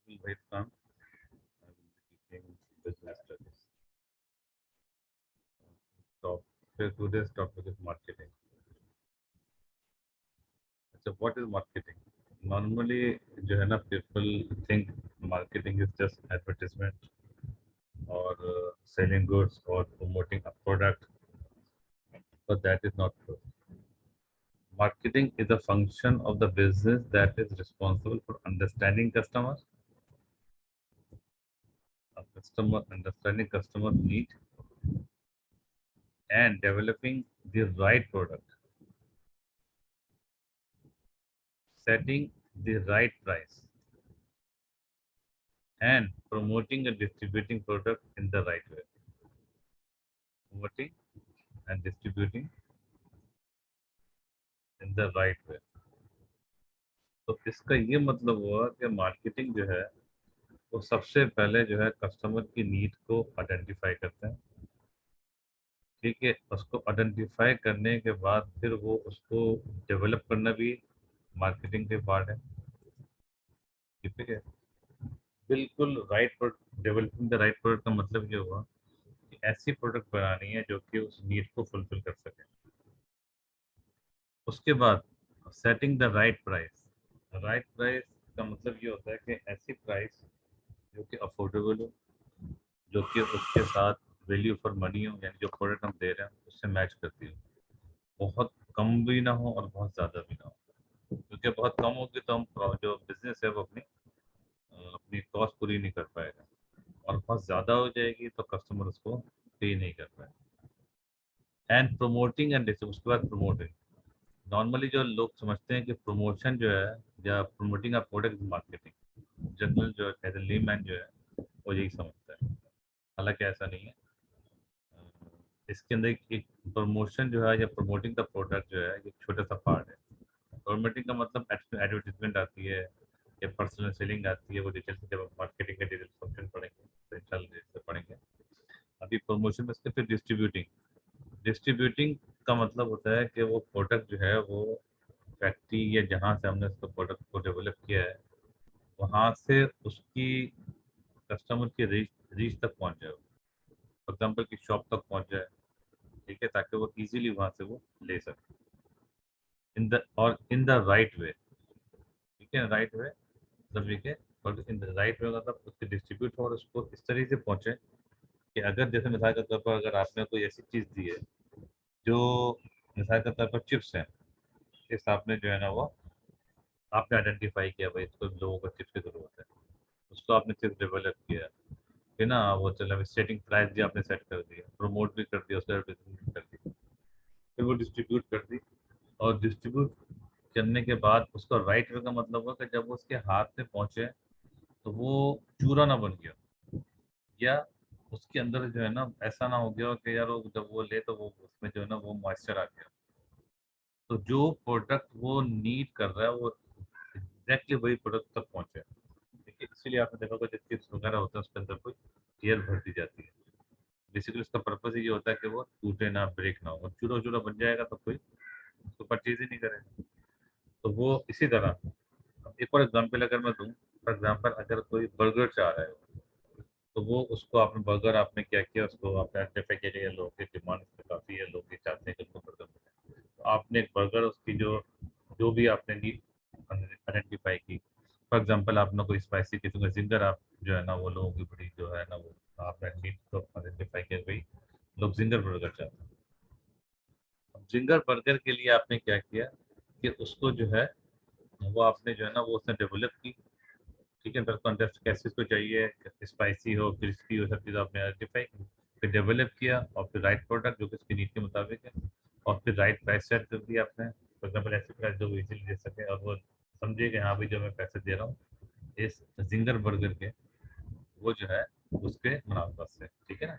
Wait, Khan. I will be teaching business studies. So today's topic is marketing. So what is marketing? Normally, जो है ना, people think marketing is just advertisement or selling goods or promoting a product, but that is not true. Marketing is a function of the business that is responsible for understanding customers, understanding customer need, and developing the right product, setting the right price, and promoting and distributing product in the right way. Promoting and distributing in the right way. तो इसका ये मतलब हुआ कि marketing जो है वो सबसे पहले जो है कस्टमर की नीड को आइडेंटिफाई करते हैं। ठीक है, उसको आइडेंटिफाई करने के बाद फिर वो उसको डेवलप करना भी मार्केटिंग के पार्ट है। ठीक है, बिल्कुल right product, developing the right product का मतलब ये हुआ कि ऐसी प्रोडक्ट बनानी है जो कि उस नीड को फुलफिल कर सके। उसके बाद setting the right price. Right price का मतलब ये होता है कि ऐसी प्राइस जो कि अफोर्डेबल हो, जो कि उसके साथ वैल्यू फॉर मनी हो, यानी जो प्रोडक्ट हम दे रहे हैं उससे मैच करती हो। बहुत कम भी ना हो और बहुत ज़्यादा भी ना हो, क्योंकि बहुत कम होगी तो हम जो बिजनेस है वो अपनी कॉस्ट पूरी नहीं कर पाएगा, और बहुत ज़्यादा हो जाएगी तो कस्टमर उसको पे नहीं कर पाएगा। एंड प्रोमोटिंग एंड उसके बाद प्रमोटिंग। नॉर्मली जो लोग समझते हैं कि प्रमोशन जो है या promoting a product marketing, general जो एज ए लेमैन जो है वो यही समझता है। हालांकि ऐसा नहीं है। इसके अंदर एक प्रमोशन जो है या प्रमोटिंग का प्रोडक्ट जो है एक छोटा सा पार्ट है। प्रमोटिंग का मतलब एडवर्टीजमेंट आती है या पर्सनल सेलिंग आती है, वो डिटेल से जब मार्केटिंग के डिटेल फंक्शन पढ़ेंगे तो इंशाल्लाह से पढ़ेंगे। अभी प्रमोशन में इसके फिर डिस्ट्रीब्यूटिंग। डिस्ट्रीब्यूटिंग का मतलब होता है कि वो प्रोडक्ट जो है वो फैक्ट्री या जहाँ से हमने उसको प्रोडक्ट को डेवलप किया है वहाँ से उसकी कस्टमर की रीच रीच तक पहुँच जाए, फॉर एग्जाम्पल की शॉप तक पहुँच जाए। ठीक है, ताकि वो इजीली वहाँ से वो ले सके इन द राइट वे। ठीक है, राइट वे मतलब ये कि और इन द राइट वे मतलब उसके डिस्ट्रीब्यूट और उसको इस तरीके से पहुँचे कि अगर जैसे मिसाल के तौर पर अगर आपने कोई ऐसी चीज़ दी है जो मिसाल के तौर पर चिप्स हैं, इस आपने जो है ना वो आपने आइडेंटिफाई किया भाई इसको लोगों को चिप्स की ज़रूरत है, उसको आपने चिप्स डेवलप किया, फिर ना वो चला सेटिंग प्राइस भी आपने सेट कर दिया, प्रमोट भी कर दिया, उसका एडवर्टाइजमेंट भी कर दी, फिर वो डिस्ट्रीब्यूट कर दी। और डिस्ट्रीब्यूट करने के बाद उसका राइट वे का मतलब हुआ कि जब वो उसके हाथ में पहुंचे तो वो चूरा ना बन गया, या उसके अंदर जो है ना ऐसा ना हो गया हो कि यार वो जब वो ले तो वो उसमें जो है ना वो मॉइस्चर आ गया। तो जो प्रोडक्ट वो नीड कर रहा है वो एग्जैक्टली वही प्रोडक्ट तक पहुंचे। देखिए, इसीलिए आपने देखा होगा जो चिप्स वगैरह होता है उसके अंदर कोई एयर भर दी जाती है। बेसिकली उसका पर्पज ये होता है कि वो टूटे ना, ब्रेक ना हो, और चूरा चूरा बन जाएगा तो कोई उसको परचेज ही नहीं करेगा। तो वो इसी तरह, अब एक और एग्जांपल अगर मैं दूं, फॉर एग्जांपल अगर कोई बर्गर चाह रहा है तो वो उसको आपने बर्गर आपने क्या किया, उसको आपने आइडेंटिफाई किया कि लोगों की डिमांड इस पर काफ़ी है, लोग ये चाहते हैं कि उनको बर्गर मिले, तो आपने एक बर्गर उसकी जो जो भी आपने नीड आइडेंटिफाई की। फॉर एग्जांपल आपने कोई स्पाइसी किसी को जिंगर आप जो है ना वो लोगों की बड़ी जो है ना वो आपने नीड को आइडेंटिफाई किया भाई लोग जिंगर बर्गर चाहते हैं। अब जिंगर बर्गर के लिए आपने क्या किया कि उसको जो है वो आपने जो है ना वो उसने डेवलप की। ठीक है, फिर कॉन्टेस्ट कैसे इसको चाहिए, स्पाइसी हो, क्रिस्पी हो, सब चीज़ आपने आइडेंटिफाई की, फिर डेवलप किया और फिर राइट प्रोडक्ट जो कि उसकी नीड के मुताबिक है, और फिर राइट प्राइस सेट कर दिया आपने। फॉर एग्जाम्पल ऐसी प्राइस जो वो इजीली दे सके और वो समझे कि हाँ भाई जो मैं पैसे दे रहा हूँ इस जिंगर बर्गर के, वो जो है उसके मुनाफा से। ठीक है ना,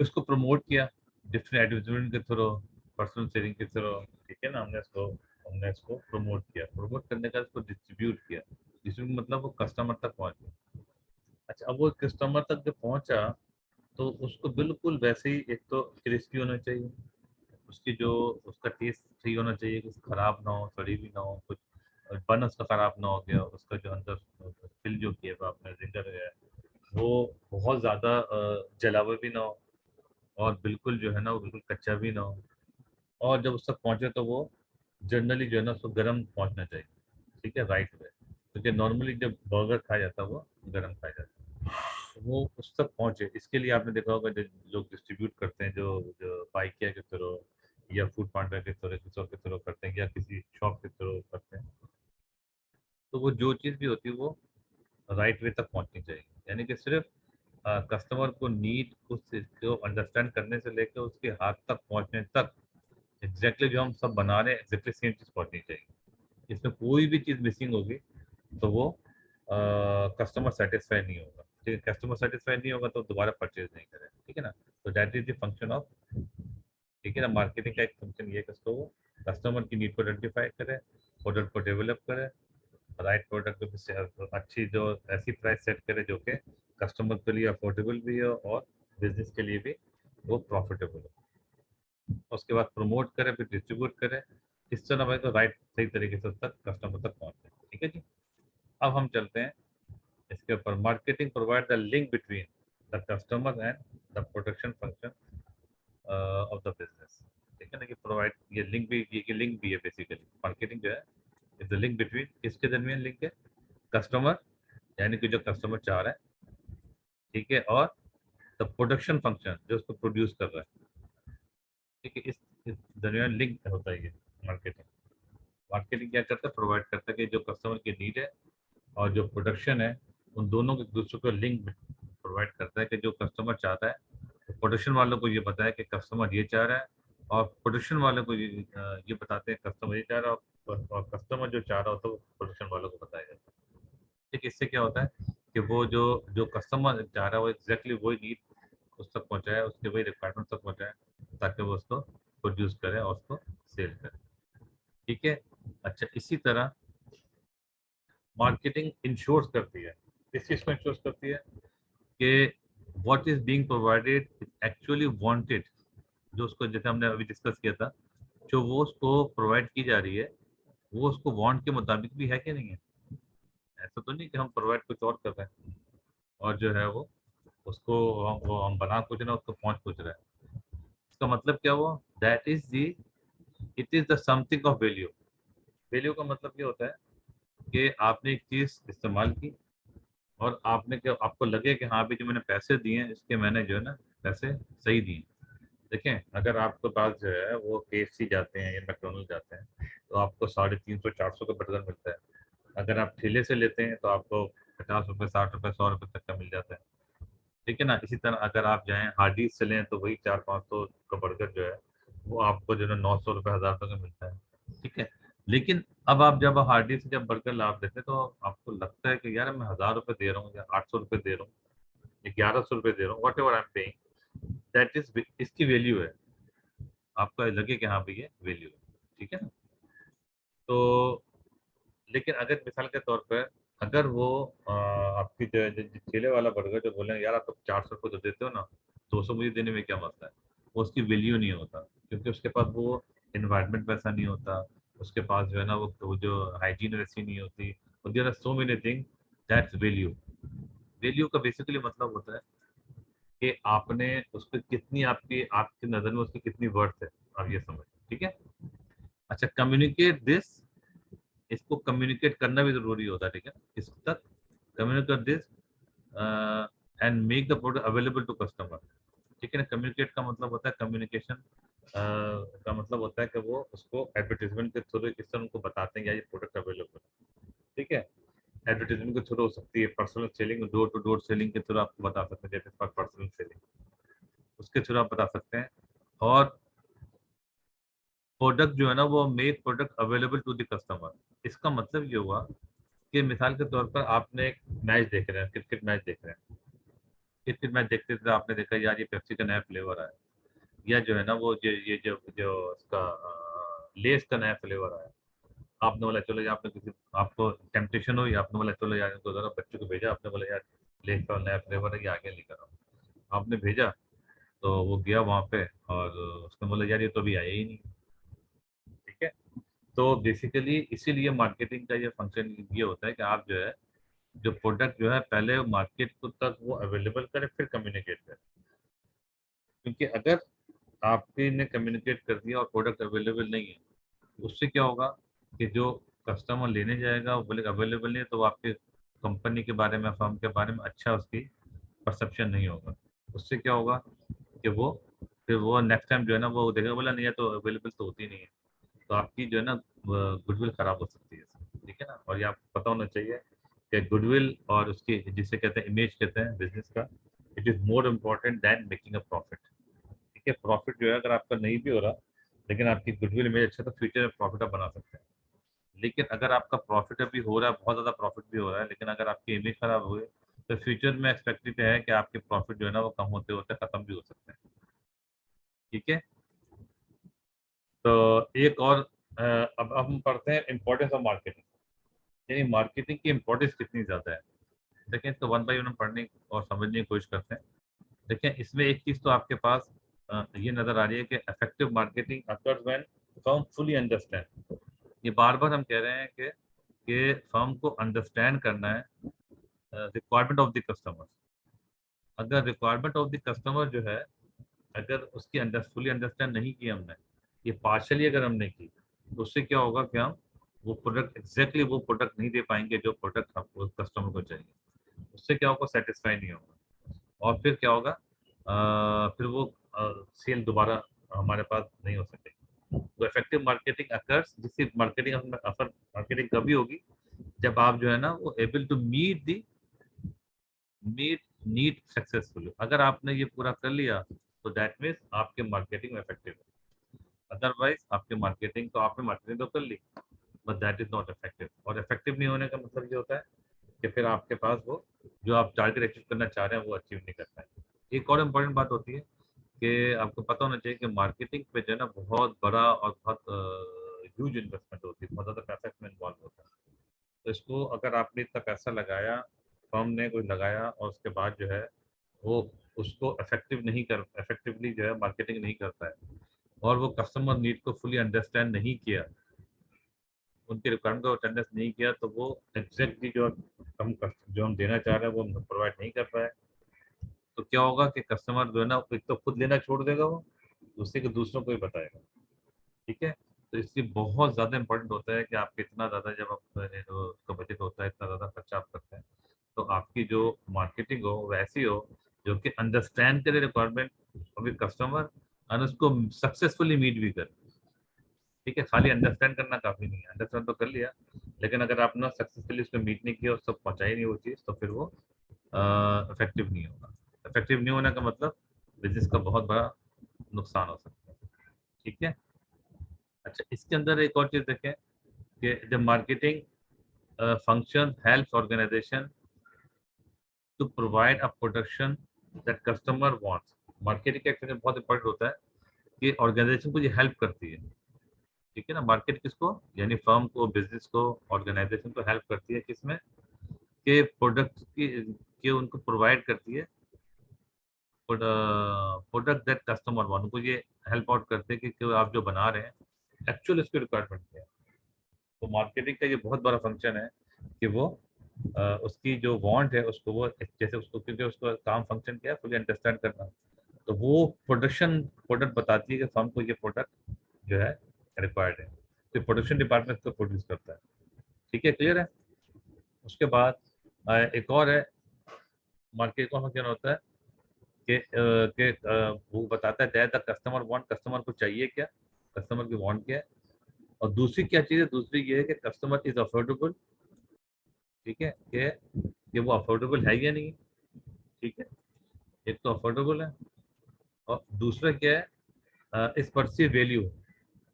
उसको प्रमोट किया डिफरेंट एडवर्टाइजमेंट के थ्रू, पर्सनल सेलिंग के थ्रू। ठीक है ना, हमने इसको प्रमोट किया, प्रमोट करने का इसको डिस्ट्रीब्यूट किया। डिस्ट्रीब्यूट मतलब वो कस्टमर तक पहुंच गया। अच्छा, अब वो कस्टमर तक जब पहुंचा तो उसको बिल्कुल वैसे ही, एक तो क्रिस्पी होना चाहिए, उसकी जो उसका टेस्ट सही होना चाहिए, कुछ खराब ना हो, सड़ी भी ना हो, कुछ बन उसका खराब ना हो गया, उसका जो अंदर फिल जो किया हुआ आपने जिंगर है वो बहुत ज़्यादा जला हुआ भी ना हो, और बिल्कुल जो है ना वो बिल्कुल कच्चा भी ना हो, और जब उस तक पहुंचे तो वो जनरली जो है ना उसको गर्म पहुंचना चाहिए। ठीक है, राइट वे, क्योंकि नॉर्मली जब बर्गर खाया जाता है वो गर्म खाया जाता है, वो उस तक पहुंचे। इसके लिए आपने देखा होगा जो लोग डिस्ट्रीब्यूट करते हैं, जो जो बाइकिया के थ्रू या फूड पांडा के थ्रू किसी और के थ्रू करते हैं या किसी शॉप के थ्रू करते हैं, तो वो जो चीज़ भी होती है वो राइट वे तक पहुंचनी चाहिए। यानी कि सिर्फ कस्टमर को नीड उस चीज़ को अंडरस्टैंड करने से लेकर उसके हाथ तक पहुंचने तक एग्जैक्टली जो हम सब बना रहे हैं एग्जैक्टली सेम चीज़ पहुंचनी चाहिए। इसमें कोई भी चीज़ मिसिंग होगी तो वो कस्टमर सेटिस्फाई नहीं होगा। ठीक है, कस्टमर सेटिस्फाई नहीं होगा तो दोबारा परचेज नहीं करें। ठीक है ना, तो that is the function of, ठीक है ना, मार्केटिंग का एक फंक्शन ये है कि उसको वो कस्टमर की नीड को आइडेंटिफाई करे, प्रोडक्ट को डेवलप करे, राइट प्रोडक्ट को अच्छी जो ऐसी प्राइस सेट करे जो कि कस्टमर के लिए अफोर्डेबल भी हो और बिजनेस के लिए भी वो प्रॉफिटेबल हो। उसके बाद प्रमोट करें, फिर डिस्ट्रीब्यूट करें, इस तरह भाई तो राइट सही तरीके से तक कस्टमर तक पहुंचे। ठीक है जी, अब हम चलते हैं इसके ऊपर। Marketing provide the link between the customer and the production function of the business. ठीक है ना, कि प्रोवाइड ये लिंक भी, ये लिंक भी है बेसिकली। मार्केटिंग जो है इज द लिंक बिटवीन, किसके दरमियान लिंक है, कस्टमर यानी कि जो कस्टमर चाह रहा है, ठीक है, और द प्रोडक्शन फंक्शन जो उसको प्रोड्यूस कर रहा है। ठीक है, इस दरमियान लिंक होता है ये मार्केटिंग। मार्केटिंग क्या करता है, प्रोवाइड करता है कि जो कस्टमर की नीड है और जो प्रोडक्शन है उन दोनों के एक दूसरे को लिंक प्रोवाइड करता है कि जो कस्टमर चाहता है तो प्रोडक्शन वालों को ये बताया कि कस्टमर ये चाह रहा है, और प्रोडक्शन वालों को ये बताते हैं कस्टमर ये चाह रहा है, और कस्टमर जो चाह रहा होता है वो प्रोडक्शन वालों को बताया जाता है। ठीक है, इससे क्या होता है कि वो जो जो कस्टमर चाह रहा है वो एग्जैक्टली वही नीड उस तक पहुँचाए, उसके वही रिक्वायरमेंट तक पहुँचाए, ताकि वो उसको प्रोड्यूस करे और उसको सेल करे। ठीक है, अच्छा, इसी तरह मार्केटिंग इंश्योर्स करती है, इस चीज़ को इंश्योर्स करती है कि what is being provided is actually wanted. जो उसको, जैसे हमने अभी डिस्कस किया था, जो वो उसको प्रोवाइड की जा रही है वो उसको वांट के मुताबिक भी है कि नहीं है। ऐसा तो नहीं कि हम प्रोवाइड कुछ और कर रहे हैं और जो है वो उसको हम बना कुछ ना, उसको पहुंच कुछ रहे हैं। इसका मतलब क्या हुआ, that is the, it is the something of value. Value का मतलब ये होता है कि आपने एक चीज इस्तेमाल की और आपने क्या, आपको लगे कि हाँ, अभी जो मैंने पैसे दिए हैं इसके मैंने जो है ना पैसे सही दिए। देखें, अगर आपके पास जो है वो KFC जाते हैं या मैकडोनल्ड जाते हैं तो आपको 350-400 का बर्गर मिलता है। अगर आप ठेले से लेते हैं तो आपको 50 रुपये, 60 रुपये, 100 रुपये तक का मिल जाता है। ठीक है ना, इसी तरह अगर आप जाएँ हार्डीज से लें तो वही 400-500 का बर्गर जो है वो आपको जो है 900 रुपये, 1000 रुपये का मिलता है। ठीक है, लेकिन अब आप जब हार्डीज से जब बर्गर ला देते हैं तो आपको लगता है कि यार मैं 1000 रुपये दे रहा हूँ या 800 रुपये दे रहा हूँ, 1100 रुपये दे रहा हूँ, what ever I am paying, that is, इसकी वैल्यू है। आपको लगे कि हाँ भाई ये वैल्यू है। ठीक है ना, तो लेकिन अगर मिसाल के तौर पर अगर वो आपकी जो है जो ठेले वाला बर्गर जो बोले यार आप तो 400 रुपये तो देते हो ना, 200 मुझे देने में क्या मसला है, वो उसकी वैल्यू नहीं होता, क्योंकि उसके पास वो इन्वायरमेंट वैसा नहीं होता, उसके पास जो है ना वो जो हाइजीन वैसी नहीं होती, there are so many thing, that's value. Value का बेसिकली मतलब होता है कि आपने उसको कितनी, आपकी आपकी नज़र में उसकी कितनी वर्थ है, आप ये समझ। ठीक है, अच्छा, कम्युनिकेट दिस, इसको कम्युनिकेट करना भी जरूरी होता है। ठीक है, किस तक, communicate this and make the product available to customer. ठीक है ना, कम्युनिकेट का मतलब होता है कम्युनिकेशन का मतलब होता है कि वो उसको एडवर्टीजमेंट के थ्रू इस तरह उनको बताते हैं या ये प्रोडक्ट अवेलेबल है। ठीक है, एडवर्टीजमेंट के थ्रू हो सकती है, personal selling, door to door selling के थ्रू आपको बता सकते हैं, जैसे पर्सनल सेलिंग, उसके थ्रू आप बता सकते हैं। और प्रोडक्ट जो है ना वो make product available to the customer. इसका मतलब ये हुआ कि मिसाल के तौर पर आपने एक मैच देख रहे हैं, क्रिकेट मैच देख रहे हैं, क्रिकेट मैच देखते थे आपने देखा यार ये पेप्सी का नया फ्लेवर आया, या जो है ना वो ये जो जो उसका लेस का नया फ्लेवर आया। आपने बोला चलो यार, आपने किसी, आपको टेम्पटेशन हुई, आपने बोला चलो यार इनको जरा बच्चों को भेजा, आपने बोला यार लेस का नया फ्लेवर है, ये आगे लेकर आओ। आपने भेजा तो वो गया वहाँ पे और उसने बोला यार ये तो अभी आया ही नहीं। ठीक है, तो बेसिकली इसीलिए मार्केटिंग का ये फंक्शन ये होता है कि आप जो है जो प्रोडक्ट जो है पहले मार्केट को तक वो अवेलेबल करें फिर कम्युनिकेट करें। क्योंकि अगर आपने ने कम्युनिकेट कर दिया और प्रोडक्ट अवेलेबल नहीं है, उससे क्या होगा कि जो कस्टमर लेने जाएगा वो बोलेगा अवेलेबल नहीं है, तो वो आपके कंपनी के बारे में, फर्म के बारे में अच्छा उसकी परसेप्शन नहीं होगा। उससे क्या होगा कि वो फिर वो नेक्स्ट टाइम जो है ना वो देखेगा, बोला नहीं है तो अवेलेबल तो होती नहीं है, तो आपकी जो है ना गुडविल खराब हो सकती है। ठीक है ना। और ये आपको पता होना चाहिए कि गुडविल और उसकी जिसे कहते हैं इमेज कहते हैं बिजनेस का, it is more important then making a profit. ठीक है। प्रॉफिट जो है अगर आपका नहीं भी हो रहा लेकिन आपकी गुडविल इमेज अच्छा, तो फ्यूचर में प्रॉफिट आप बना सकते हैं। लेकिन अगर आपका प्रॉफिट अभी हो रहा है, बहुत ज़्यादा प्रॉफिट भी हो रहा है, लेकिन अगर आपकी इमेज खराब हुई तो फ्यूचर में एक्सपेक्टेड है कि आपके प्रॉफिट जो है ना वो कम होते होते खत्म भी हो सकते हैं। ठीक है। तो एक और अब हम पढ़ते हैं इम्पोर्टेंस ऑफ मार्केटिंग, यानी मार्केटिंग की इम्पोर्टेंस कितनी ज़्यादा है। देखिए इसको वन बाई वन पढ़ने और समझने की कोशिश करते हैं। देखिए इसमें एक चीज़ तो आपके पास ये नज़र आ रही है कि effective marketing occurs when firm fully understand. ये बार बार हम कह रहे हैं कि फर्म को अंडरस्टैंड करना है रिक्वायरमेंट ऑफ द कस्टमर। अगर रिक्वायरमेंट ऑफ द कस्टमर जो है, अगर उसकी फुली अंडरस्टैंड नहीं की हमने, ये पार्शली अगर हमने की, तो उससे क्या होगा कि हम वो प्रोडक्ट एग्जैक्टली वो प्रोडक्ट नहीं दे पाएंगे जो प्रोडक्ट हमको कस्टमर को चाहिए। उससे क्या होगा, सेटिस्फाई नहीं होगा। और फिर क्या होगा, फिर वो सेल दोबारा हमारे पास नहीं हो सकेगी। तो इफेक्टिव मार्केटिंग अकर्स, जिससे मार्केटिंग कभी होगी जब आप जो है ना वो able to meet need successfully. अगर आपने ये पूरा कर लिया तो दैट मीन्स आपके मार्केटिंग में इफेक्टिव है। अदरवाइज आपके मार्केटिंग तो आपने मार्केटिंग तो कर ली but that is not effective. और इफेक्टिव नहीं होने का मतलब ये होता है कि फिर आपके पास वो जो आप टारगेट अचीव करना चाह रहे हैं वो अचीव नहीं कर पाएंगे। एक और इम्पोर्टेंट बात होती है कि आपको पता होना चाहिए कि मार्केटिंग पे जो है ना बहुत बड़ा और बहुत ह्यूज इन्वेस्टमेंट होती है, बहुत ज़्यादा पैसा इसमें इन्वॉल्व होता है। तो इसको अगर आपने इतना पैसा लगाया, फर्म ने कुछ लगाया और उसके बाद जो है वो उसको इफेक्टिवली जो है मार्केटिंग नहीं करता है और वो कस्टमर नीड को फुली अंडरस्टैंड नहीं किया, उनके रिक्वायरमेंट को अटेंडेंस नहीं किया, तो वो एग्जैक्टली जो हम देना चाह रहे हैं वो हम प्रोवाइड नहीं कर पाए, तो क्या होगा कि कस्टमर जो है ना एक तो खुद लेना छोड़ देगा, वो दूसरे को दूसरों को ही बताएगा। ठीक है। तो इसलिए बहुत ज़्यादा इंपॉर्टेंट होता है कि आप इतना ज़्यादा जब आप उसका बजट होता है, इतना ज़्यादा खर्चा आप करते हैं, तो आपकी जो मार्केटिंग हो वैसी हो जो कि अंडरस्टैंड करे रिक्वायरमेंट ऑफ कस्टमर और उसको सक्सेसफुली मीट भी करे। ठीक है। खाली अंडरस्टैंड करना काफ़ी नहीं है, अंडरस्टैंड तो कर लिया लेकिन अगर आपने सक्सेसफुली उसको मीट नहीं किया और सब पहुंचाई नहीं वो चीज़, तो फिर वो इफेक्टिव नहीं होगा। इफेक्टिव नहीं होने का मतलब बिजनेस का बहुत बड़ा नुकसान हो सकता है। ठीक है। अच्छा, इसके अंदर एक और चीज़ देखें कि जब marketing function helps organisation to provide a production that customer wants. Marketing का एक्शन बहुत इंपॉर्टेंट होता है कि ऑर्गेनाइजेशन को ये हेल्प करती है। ठीक है ना। मार्केट किसको, यानी फर्म को, बिजनेस को, ऑर्गेनाइजेशन को हेल्प करती है किसमें, के प्रोडक्ट की उनको प्रोवाइड करती है प्रोडक्ट दैट कस्टमर वांट। उनको ये हेल्प आउट करते हैं कि आप जो बना रहे हैं एक्चुअल इसकी रिक्वायरमेंट क्या है। तो मार्केटिंग का ये बहुत बड़ा फंक्शन है कि वो उसकी जो वांट है उसको वो जैसे उसको, क्योंकि उसका काम फंक्शन क्या है, फुली अंडरस्टैंड करना, तो वो प्रोडक्ट बताती है कि फर्म को ये प्रोडक्ट जो है रिक्वायर्ड है, तो प्रोडक्शन डिपार्टमेंट इसको प्रोड्यूस करता है। ठीक है, क्लियर है। उसके बाद एक और है मार्केट का फंक्शन होता है वो बताता है that the customer want, customer को चाहिए क्या, कस्टमर की वांट क्या है। और दूसरी क्या चीज़ है, दूसरी ये है कि कस्टमर इज अफोर्डेबल। ठीक है, कि वो अफोर्डेबल है या नहीं। ठीक है। एक तो अफोर्डेबल है और दूसरा क्या है, इस परसीव वैल्यू।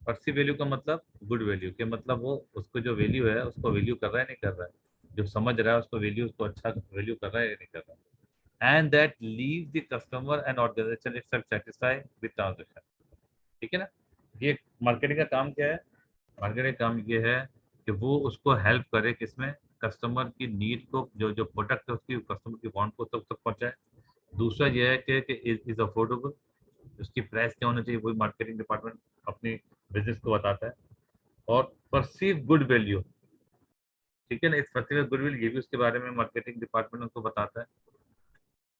परसीव वैल्यू का मतलब गुड वैल्यू के मतलब वो उसको जो वैल्यू है उसको वैल्यू कर रहा है नहीं कर रहा है, जो समझ रहा है उसको वैल्यू, उसको अच्छा वैल्यू कर रहा है या नहीं कर रहा है। And that leave the customer and organisation itself satisfy with transaction. ठीक है ना। ये मार्केटिंग का काम क्या है, मार्केटिंग का काम ये है कि वो उसको हेल्प करे किसमें, कस्टमर की नीड को, जो जो प्रोडक्ट है उसकी कस्टमर की वांट को तक पहुंचाए। दूसरा ये है कि इज अफोर्डेबल, उसकी प्राइस क्या होना चाहिए वही मार्केटिंग डिपार्टमेंट अपनी बिजनेस को बताता है। और परसीव गुड वैल्यू, ठीक है ना। इस परसीव गुड वैल्यू ये भी उसके बारे में मार्केटिंग डिपार्टमेंट उनको बताता है।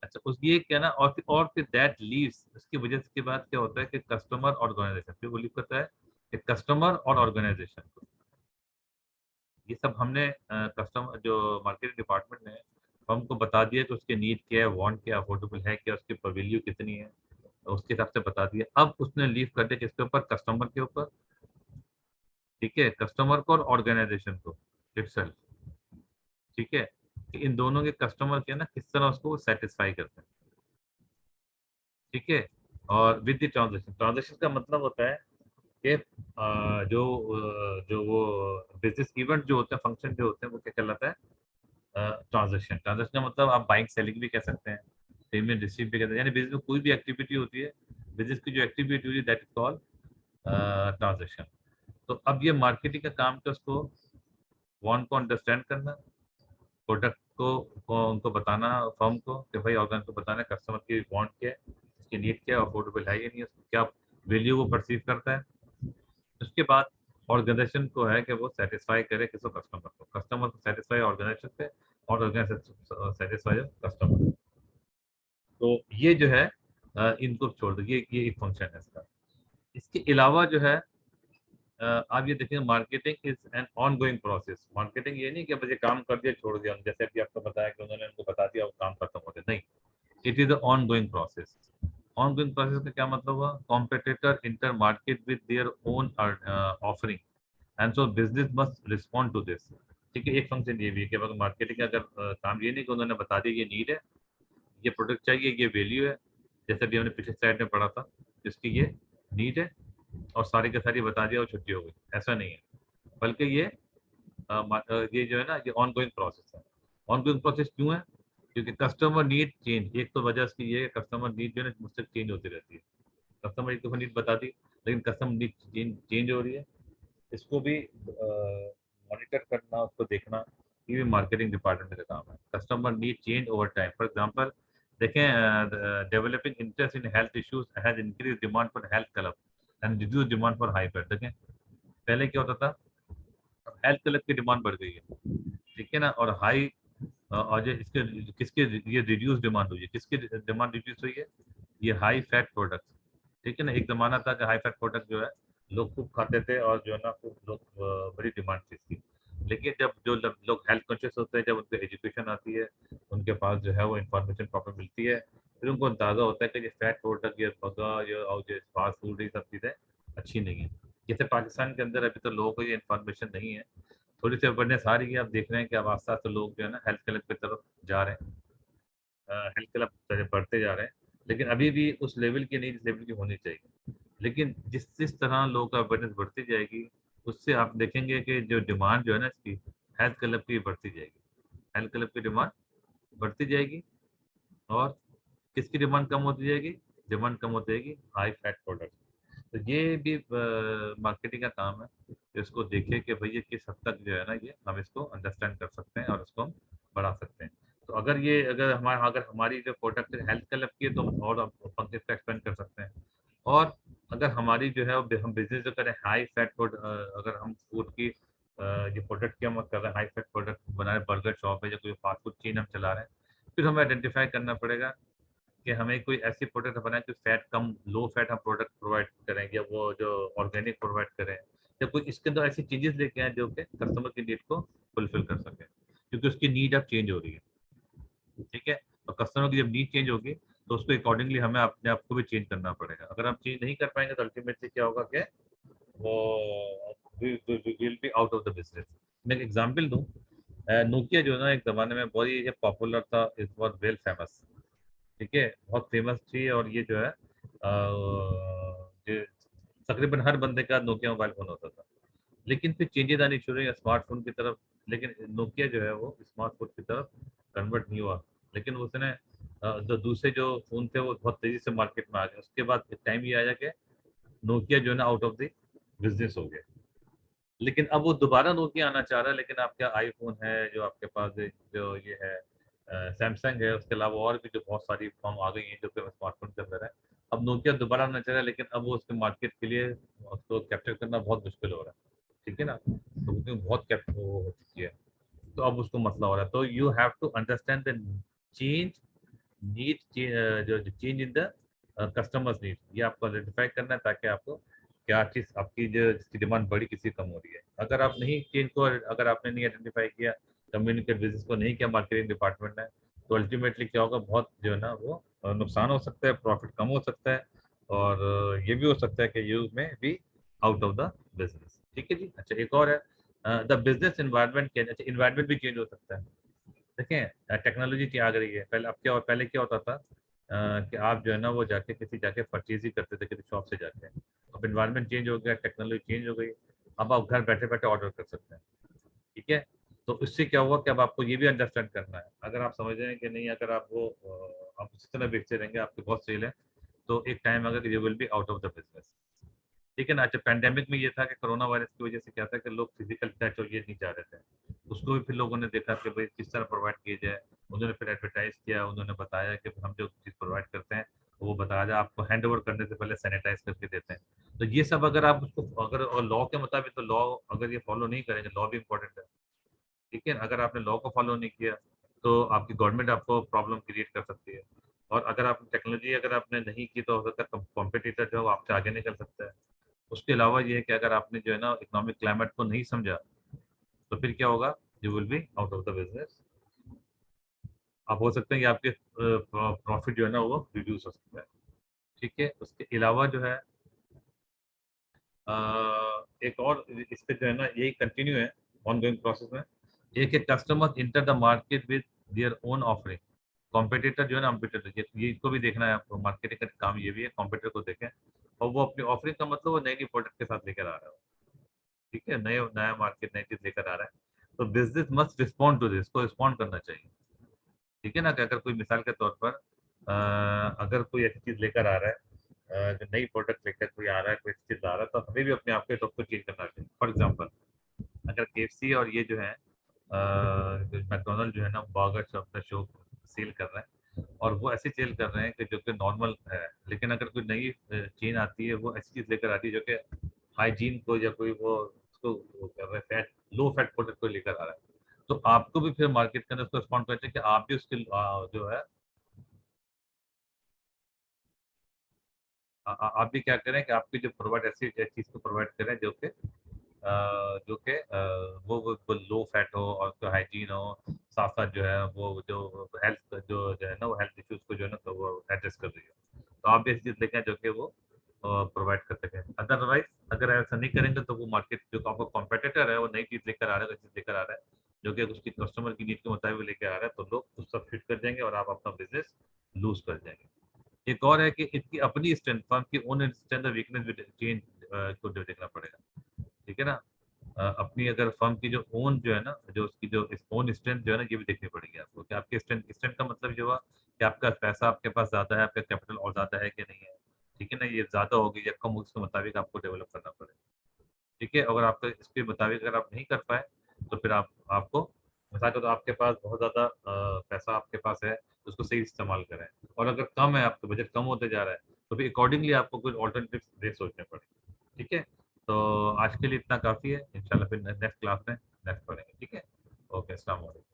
अच्छा, उस ये क्या ना, और फिर दैट लीव्स, उसकी वजह से के बाद क्या होता है कि कस्टमर ऑर्गेनाइजेशन, फिर वो लीव करता है कि कस्टमर और ऑर्गेनाइजेशन को, ये सब हमने कस्टमर जो मार्केटिंग डिपार्टमेंट ने हमको बता दिया कि उसके नीड क्या है, वांट क्या, अफोर्डेबल है क्या, उसकी वैल्यू कितनी है, तो उसके हिसाब से बता दिया। अब उसने लीव कर दिया किसके ऊपर, कस्टमर के ऊपर, ठीक है, कस्टमर को और ऑर्गेनाइजेशन को इटसेल्फ, ठीक है, कि इन दोनों के कस्टमर के ना किस तरह उसको सेटिस्फाई करते हैं, ठीक है। और विद द ट्रांजेक्शन, ट्रांजेक्शन का मतलब होता है कि जो वो बिजनेस इवेंट जो होते हैं, फंक्शन जो होते हैं, वो क्या कहलाता है, ट्रांजेक्शन। ट्रांजेक्शन का मतलब आप बाइंग सेलिंग भी कह सकते हैं, पेमेंट रिसीव भी कहते हैं, यानी बिजनेस में कोई भी एक्टिविटी होती है, बिजनेस की जो एक्टिविटी होती है दैट इज कॉल्ड ट्रांजेक्शन। तो अब ये मार्केटिंग का काम था उसको वांट को अंडरस्टैंड करना, प्रोडक्ट को उनको बताना, फर्म को कि भाई ऑर्गन को बताना कस्टमर की वांट क्या है, उसकी नीड क्या है, अफोर्डेबल है या नहीं, उसको क्या वैल्यू वो परसीव करता है। उसके बाद ऑर्गेनाइजेशन को है कि वो सेटिस्फाई करे किसको, कस्टमर को सेटिस्फाई ऑर्गेनाइजेशन से, और ऑर्गेनाइजेशन सेटिस्फाई कस्टमर। तो ये जो है इनको छोड़ दो, ये एक फंक्शन है इसका। इसके अलावा जो है आप ये देखेंगे marketing is an on going process. Marketing ये नहीं कि बस ये काम कर दिया छोड़ दिया, जैसे अभी आपको बताया कि उन्होंने उनको बता दिया वो काम खत्म हो गया, नहीं, it is ongoing process. Ongoing process का क्या मतलब हुआ, competitor enter market with their own offering and so business must respond to this, ठीक है। एक फंक्शन ये भी है कि अगर मार्केटिंग का अगर काम ये नहीं कि उन्होंने बता दिया ये नीड है, ये प्रोडक्ट चाहिए, ये वैल्यू है, जैसे भी हमने पिछले स्लाइड में पढ़ा था, जिसकी ये नीड है, और सारी के सारी बता दिया और छुट्टी हो गई, ऐसा नहीं है। बल्कि ये जो है ना, ये ऑन गोइंग प्रोसेस है। ऑन गोइंग प्रोसेस क्यों है, क्योंकि कस्टमर नीड चेंज, एक तो वजह इसकी ये है कस्टमर नीड जो है ना मुझसे चेंज होती रहती है। कस्टमर एक दफा नीड बता दी, लेकिन कस्टमर नीड चेंज हो रही है, इसको भी मॉनिटर करना, उसको देखना, ये भी मार्केटिंग डिपार्टमेंट का काम है। Customer need change over time, for example देखें, developing interest in health issues has increase demand for health club and reduce demand for high fat. देखें पहले क्या होता था, अब हेल्थ क्लब की डिमांड बढ़ गई है, ठीक है ना, और हाई और ये इसके किसके, ये रिड्यूस डिमांड हुई है, किसकी डिमांड रिड्यूस हुई है, ये हाई फैट प्रोडक्ट, ठीक है ना। एक जमाना था कि हाई फैट प्रोडक्ट जो है लोग खूब खाते थे, और जो है ना खूब लोग बड़ी डिमांड थी इसकी। लेकिन जब जो लोग हेल्थ कॉन्शियस होते हैं, जब उनको एजुकेशन आती है, उनके पास जो है वो इन्फॉर्मेशन प्रॉपर मिलती है, फिर उनको अंदाजा होता है कि ये फैट प्रोडक्ट, ये बर्गर, ये और ये फास्ट फूड, ये सब चीज़ें अच्छी नहीं है। जैसे पाकिस्तान के अंदर अभी तो लोगों को ये इन्फॉर्मेशन नहीं है, थोड़ी सी अवेयरनेस आ रही है, आप देख रहे हैं कि अब आस्ते आस्ते लोग जो है ना हेल्थ क्लब की तरफ जा रहे हैं, हेल्थ क्लब बढ़ते जा रहे हैं, लेकिन अभी भी उस लेवल की नहीं जिस लेवल की होनी चाहिए। लेकिन जिस जिस तरह लोगों का अवेयरनेस बढ़ती जाएगी, उससे आप देखेंगे कि जो डिमांड जो है ना इसकी, हेल्थ क्लब की बढ़ती जाएगी, हेल्थ क्लब की डिमांड बढ़ती जाएगी, और किसकी डिमांड कम होती जाएगी, डिमांड कम होती जाएगी हाई फैट प्रोडक्ट। तो ये भी मार्केटिंग का काम है, तो इसको देखिए कि भैया किस हद तक जो है ना ये हम इसको अंडरस्टैंड कर सकते हैं और इसको हम बढ़ा सकते हैं। तो अगर हमारी जो प्रोडक्ट हेल्थ क्लब की है तो हम और फंक्शन को एक्सपेंड कर सकते हैं। और अगर हमारी जो है हम बिजनेस जो करें हाई फैट फूड, अगर हम फूड की ये प्रोडक्ट की हम कर रहे हैं, हाई फैट प्रोडक्ट बना रहे, बर्गर शॉप है या कोई फास्ट फूड चेन हम चला रहे हैं, फिर हमें आइडेंटिफाई करना पड़ेगा कि हमें कोई ऐसी प्रोडक्ट बनाए जो फैट कम, लो फैट हम प्रोडक्ट प्रोवाइड करें, या वो जो ऑर्गेनिक प्रोवाइड करें, या कोई इसके अंदर ऐसी चीजें लेके आए जो कि कस्टमर की नीड को फुलफिल कर सके, क्योंकि उसकी नीड अब चेंज हो रही है, ठीक है। और कस्टमर की जब नीड चेंज होगी तो उसको अकॉर्डिंगली हमें अपने आप को भी चेंज करना पड़ेगा। अगर हम चेंज नहीं कर पाएंगे तो अल्टीमेटली क्या होगा कि वो will be out of the business. मैं एक एग्जांपल दूं, नोकिया जो है ना एक जमाने में बहुत ही पॉपुलर था, इट वाज वेल फेमस, ठीक है, बहुत फेमस थी, और ये जो है ये तकरीबन हर बंदे का नोकिया मोबाइल फोन होता था। लेकिन फिर चेंजेस आनी शुरू हुई स्मार्टफोन की तरफ, लेकिन नोकिया जो है वो स्मार्टफोन की तरफ कन्वर्ट नहीं हुआ। लेकिन उसने जो दूसरे जो फोन थे वो बहुत तेजी से मार्केट में आ गए। उसके बाद एक टाइम ये आया कि नोकिया जो है ना आउट ऑफ द बिजनेस हो गया। लेकिन अब वो दोबारा नोकिया आना चाह रहा है, लेकिन आपका आईफोन है जो आपके पास जो ये है, सैमसंग है, उसके अलावा और भी जो बहुत सारी फॉर्म आ गई हैं जो कि स्मार्टफोन के अंदर है। अब नोकिया दोबारा आना चाह रहा है, लेकिन अब वो उसके मार्केट के लिए उसको कैप्चर करना बहुत मुश्किल हो रहा है, ठीक है ना। क्योंकि बहुत कैप वो हो चुकी है, तो अब उसको मसला हो रहा है। तो you have to understand the change need, जो change in the customers need, ये आपको आइडेंटिफाई करना है ताकि आपको क्या चीज़ आपकी जो जिसकी डिमांड बढ़ी किसी कम हो रही है। अगर आप नहीं चेंज को, अगर आपने नहीं आइडेंटिफाई किया, कम्युनिकेट बिजनेस को नहीं किया मार्केटिंग डिपार्टमेंट ने, तो अल्टीमेटली क्या होगा, बहुत जो है ना वो नुकसान हो सकता है, प्रॉफिट कम हो सकता है, और ये भी हो सकता है कि यू में be out of the business. ठीक है जी। अच्छा, एक और है द बिजनेस इन्वायरमेंट चेंज। अच्छा, इन्वायरमेंट भी चेंज हो सकता है। देखें टेक्नोलॉजी क्या आ गई है, पहले क्या होता था कि आप जो है ना वो जाके परचेज ही करते थे किसी शॉप से जाके। अब इन्वायरमेंट चेंज हो गया, टेक्नोलॉजी चेंज हो गई, अब आप घर बैठे बैठे ऑर्डर कर सकते हैं। ठीक है। तो इससे क्या हुआ कि अब आपको ये भी अंडरस्टैंड करना है, अगर आप समझ रहे हैं कि नहीं, अगर आप वो आप उसी तरह बेचते रहेंगे, आपके बहुत सेल है, तो एक टाइम अगर you will be out of the business. ठीक है ना। अच्छा, पैंडेमिक में ये था कि कोरोना वायरस की वजह से क्या था कि लोग फिजिकल टच और ये नहीं चाह रहे थे, उसको भी फिर लोगों ने देखा कि भाई किस तरह प्रोवाइड किया जाए, उन्होंने फिर एडवर्टाइज किया, उन्होंने बताया कि हम जो चीज़ प्रोवाइड करते हैं वो बताया जाए, आपको हैंड ओवर करने से पहले सैनिटाइज करके देते हैं। तो ये सब अगर आप उसको, अगर और लॉ के मुताबिक, तो लॉ अगर ये फॉलो नहीं करेंगे, लॉ भी इंपॉर्टेंट है। ठीक है। अगर आपने लॉ को फॉलो नहीं किया तो आपकी गवर्नमेंट आपको प्रॉब्लम क्रिएट कर सकती है, और अगर आप टेक्नोलॉजी अगर आपने नहीं की तो हो सकता है कॉम्पिटिटर जो है वो आपसे आगे निकल सकता है। उसके अलावा ये है कि अगर आपने जो है ना इकोनॉमिक क्लाइमेट को नहीं समझा, तो फिर क्या होगा, you will be out of the business. आप हो सकते हैं कि आपके प्रॉफिट जो है ना वो रिड्यूस हो सकता है। ठीक है। उसके अलावा जो है एक और इस पे जो है ना यही कंटिन्यू है ऑन गोइंग प्रोसेस में। एक एक customer enter the market with their own offering. Competitor जो है ना, कॉम्पिटिटर ये इसको भी देखना है आपको, मार्केटिंग का काम ये भी है, कॉम्पिटिटर को देखें, और वो अपनी ऑफरिंग का मतलब वो नई नई प्रोडक्ट के साथ लेकर आ रहा है। ठीक है। नया मार्केट नई चीज लेकर आ रहा है, तो business must respond to this, को रिस्पॉन्ड करना चाहिए। ठीक है ना। कि अगर कोई मिसाल के तौर पर अगर कोई ऐसी चीज लेकर आ रहा है, जो नई प्रोडक्ट लेकर कोई आ रहा है, कोई ऐसी चीज ला रहा है, तो हमें भी अपने आप के को चेंज करना चाहिए। फॉर एग्जाम्पल, अगर केएफसी और ये जो है मैकडोनल्ड जो है ना बर्गर शॉप का शो सेल कर रहे हैं, और वो ऐसी सेल कर रहे हैं कि जो कि नॉर्मल है, लेकिन अगर कोई नई चेन आती है, वो ऐसी चीज लेकर आती है जो कि हाइजीन को, या कोई वो उसको वो कर रहा है, फैट लो फैट प्रोडक्ट को लेकर आ रहा है, तो आपको भी फिर मार्केट के अंदर उसको रिस्पॉन्ड करना चाहिए कि आप भी उसके जो है आप भी क्या करें कि आपकी जो प्रोवाइड ऐसी चीज को प्रोवाइड करें जो कि जो कि वो लो फैट हो और तो हाइजीन हो, साथ साथ जो है वो जो हेल्थ जो है ना वो हेल्थ इश्यूज को जो है ना तो वो एड्रेस कर रही है। तो आप भी ऐसी चीज लेके आएं जो कि वो प्रोवाइड कर सकें। अदरवाइज अगर ऐसा नहीं करेंगे तो वो मार्केट जो आपका कॉम्पिटिटर है वो नई चीज लेकर आ रहा है, चीज लेकर आ रहा है जो कि उसकी कस्टमर की नीड के मुताबिक लेकर आ रहा है, तो लोग उस सब फिट कर जाएंगे और आप अपना बिजनेस लूज कर जाएंगे। एक और है कि इसकी अपनी स्ट्रेंथ, फर्म की ओन स्ट्रेंथ और वीकनेस भी चेंज को देखना पड़ेगा। ठीक है ना। अपनी अगर फर्म की जो ओन जो है ना, जो उसकी जो ओन स्ट्रेंथ जो है ना, ये भी देखनी पड़ेगी आपको कि आपकी स्ट्रेंथ स्ट्रेंथ का मतलब ये हुआ कि आपका पैसा आपके पास ज्यादा है, आपका कैपिटल और ज्यादा है कि नहीं है। ठीक है ना। ये ज्यादा होगी या कम होगी, उसके मुताबिक आपको डेवलप करना पड़ेगा। ठीक है। अगर आपका इसके मुताबिक अगर आप नहीं कर पाए, तो फिर आपको मिसाल के तो आपके पास बहुत ज़्यादा पैसा आपके पास है, तो उसको सही इस्तेमाल करें। और अगर कम है, आपका बजट कम होते जा रहा है, तो फिर अकॉर्डिंगली आपको कुछ ऑल्टरनेटिव वे सोचने पड़ेंगे। ठीक है। तो आज के लिए इतना काफ़ी है, इंशाल्लाह फिर नेक्स्ट क्लास में नेक्स्ट पढ़ेंगे। ठीक है। ओके, अस्सलाम वालेकुम।